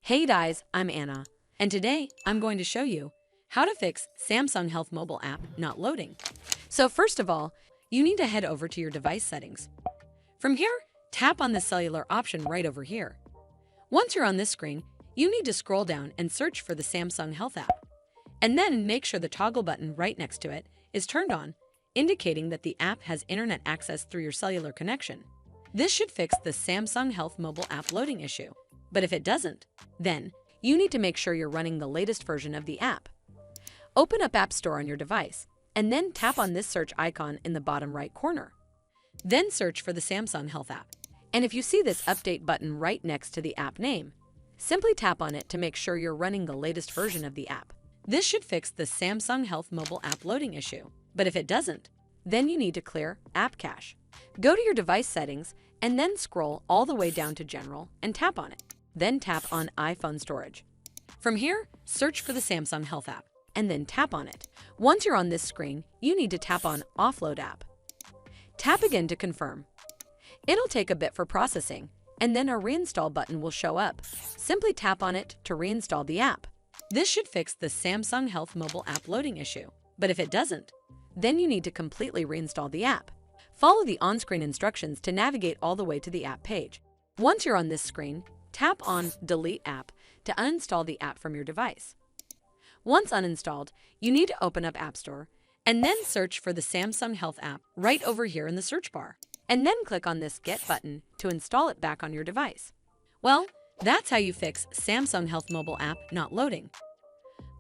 Hey guys, I'm Anna, and today I'm going to show you how to fix Samsung Health mobile app not loading. So first of all, you need to head over to your device settings. From here, tap on the cellular option right over here. Once you're on this screen, you need to scroll down and search for the Samsung Health app. And then make sure the toggle button right next to it is turned on, indicating that the app has internet access through your cellular connection. This should fix the Samsung Health mobile app loading issue. But if it doesn't, then you need to make sure you're running the latest version of the app. Open up App Store on your device, and then tap on this search icon in the bottom right corner. Then search for the Samsung Health app. And if you see this update button right next to the app name, simply tap on it to make sure you're running the latest version of the app. This should fix the Samsung Health mobile app loading issue. But if it doesn't, then you need to clear app cache. Go to your device settings and then scroll all the way down to General and tap on it. Then tap on iPhone storage. From here, search for the Samsung Health app and then tap on it. Once you're on this screen, you need to tap on Offload app. Tap again to confirm. It'll take a bit for processing, and then a reinstall button will show up. Simply tap on it to reinstall the app. This should fix the Samsung Health mobile app loading issue. But if it doesn't, then you need to completely reinstall the app. Follow the on-screen instructions to navigate all the way to the app page. Once you're on this screen, tap on Delete App to uninstall the app from your device. Once uninstalled, you need to open up App Store and then search for the Samsung Health app right over here in the search bar. And then click on this Get button to install it back on your device. Well, that's how you fix Samsung Health mobile app not loading.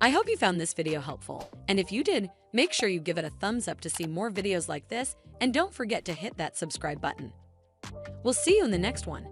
I hope you found this video helpful, and if you did, make sure you give it a thumbs up to see more videos like this, and don't forget to hit that subscribe button. We'll see you in the next one.